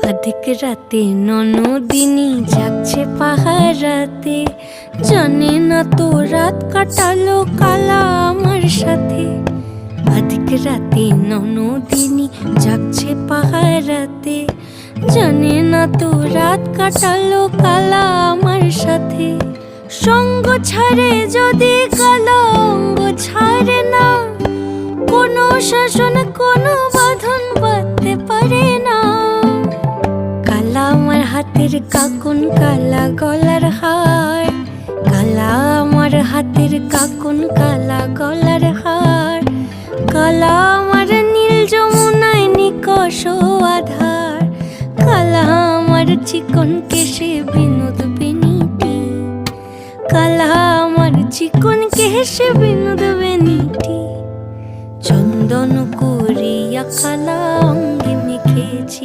অধিক রাতে ননদিনী জাগছে পাহারাতে, জানে না তো রাত কাটালো কালা আমার সাথে। অধিক রাতে ননদিনী জাগছে পাহারাতে, জানে না তো রাত কাটালো কালা আমার সাথে। সঙ্গ ছাড়ে যদি কালো অঙ্গ ছাড়ে না, কোনো শাসন কোনো বাঁধন বাঁধতে পারে না। কালা আমার হাতের কাকুন কালা গলার হার, কালা আমার হাতের কাকুন কালা গলার হার। কালা আমার নীল যমুনায় নিকষ আধার, কালা আমার চিকন কেশে বিনোদ বেনিটি, কালা আমার চিকন কেশে বিনোদ বেনিটি। চন্দন করিয়া কালা অঙ্গে মেখেছি